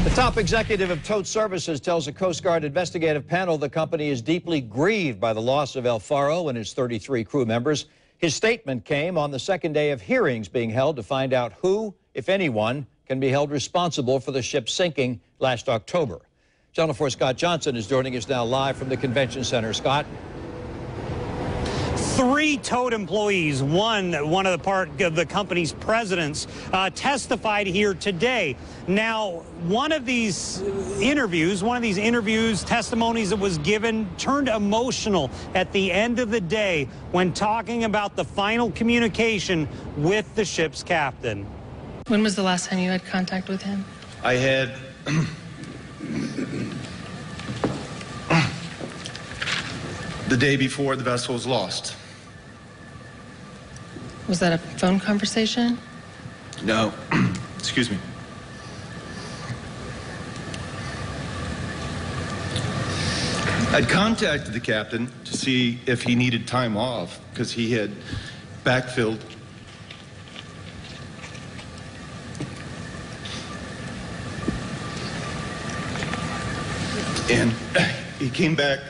The top executive of Tote Services tells a Coast Guard investigative panel the company is deeply grieved by the loss of El Faro and his 33 crew members. His statement came on the second day of hearings being held to find out who, if anyone, can be held responsible for the ship sinking last October. Channel 4 Scott Johnson is joining us now live from the Convention Center. Scott. 3 Tote employees, one of the part of the company's presidents, testified here today. Now, one of these interviews, testimonies that was given, turned emotional at the end of the day when talking about the final communication with the ship's captain. When was the last time you had contact with him? I had the day before the vessel was lost. Was that a phone conversation? No. Excuse me. I'd contacted the captain to see if he needed time off because he had backfilled. And he came back.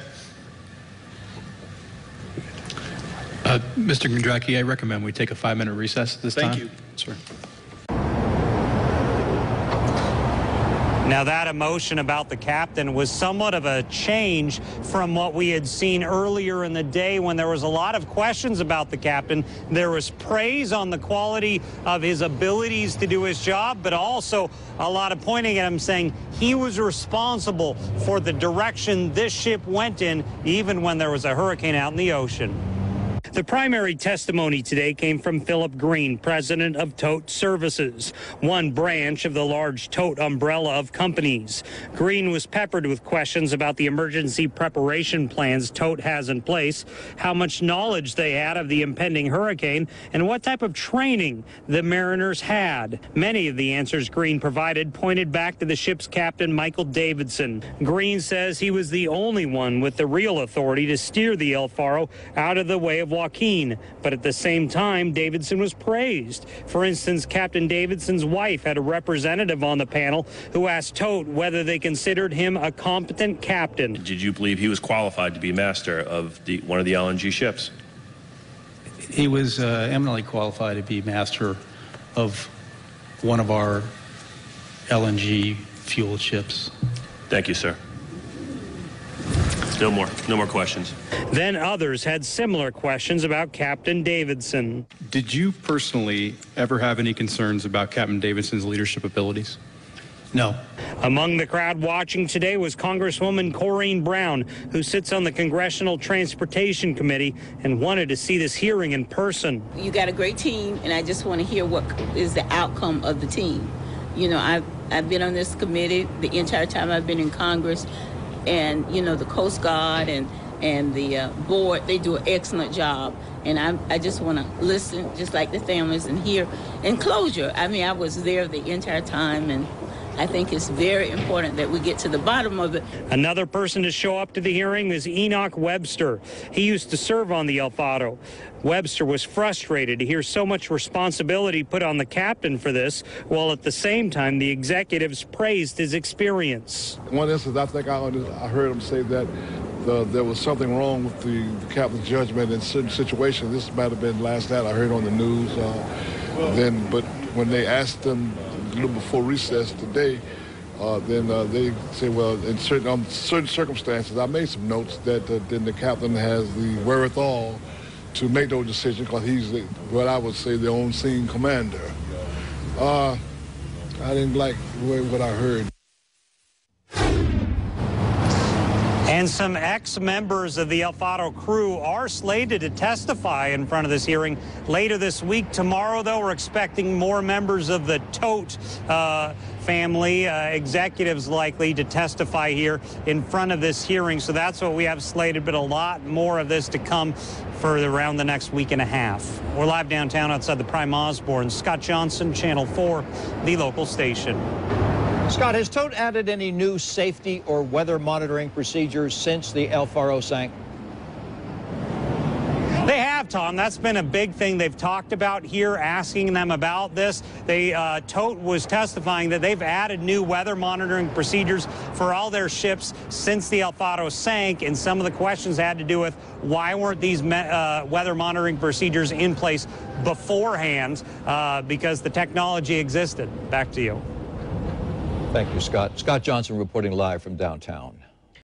Mr. Gandraki, I recommend we take a 5-minute recess at this time. Thank you. Sir. Now, that emotion about the captain was somewhat of a change from what we had seen earlier in the day when there was a lot of questions about the captain. There was praise on the quality of his abilities to do his job, but also a lot of pointing at him saying he was responsible for the direction this ship went in, even when there was a hurricane out in the ocean. The primary testimony today came from Philip Green, president of Tote Services, one branch of the large Tote umbrella of companies. Green was peppered with questions about the emergency preparation plans Tote has in place, how much knowledge they had of the impending hurricane, and what type of training the mariners had. Many of the answers Green provided pointed back to the ship's captain, Michael Davidson. Green says he was the only one with the real authority to steer the El Faro out of the way of Joaquin, but at the same time, Davidson was praised. For instance, Captain Davidson's wife had a representative on the panel who asked Tote whether they considered him a competent captain. Did you believe he was qualified to be master of one of the LNG ships? He was eminently qualified to be master of one of our LNG fueled ships. Thank you, sir. No more questions. Then others had similar questions about Captain Davidson. Did you personally ever have any concerns about Captain Davidson's leadership abilities? No. Among the crowd watching today was Congresswoman Corrine Brown, who sits on the Congressional Transportation Committee and wanted to see this hearing in person. You got a great team, and I just want to hear what is the outcome of the team. You know, I've been on this committee the entire time I've been in Congress. And, you know, the Coast Guard and the board, they do an excellent job. And I just want to listen, just like the families, and hear and closure. I mean, I was there the entire time, and I think it's very important that we get to the bottom of it. Another person to show up to the hearing is Enoch Webster. He used to serve on the El Faro. Webster was frustrated to hear so much responsibility put on the captain for this, while at the same time the executives praised his experience. One instance, I think I heard him say that there was something wrong with the captain's judgment in certain situations. This might have been last night I heard on the news. But when they asked him a little before recess today, then they say, well, in certain circumstances, I made some notes that then the captain has the wherewithal to make those decisions because he's what I would say the on-scene commander. I didn't like what I heard. And some ex-members of the El Faro crew are slated to testify in front of this hearing later this week. Tomorrow, though, we're expecting more members of the Tote family, executives likely to testify here in front of this hearing. So that's what we have slated, but a lot more of this to come for around the next week and a half. We're live downtown outside the Prime Osborne. Scott Johnson, Channel 4, the local station. Scott, has Tote added any new safety or weather monitoring procedures since the El Faro sank? They have, Tom. That's been a big thing they've talked about here, asking them about this. Tote was testifying that they've added new weather monitoring procedures for all their ships since the Faro sank, and some of the questions had to do with why weren't these weather monitoring procedures in place beforehand, because the technology existed. Back to you. Thank you, Scott. Scott Johnson reporting live from downtown.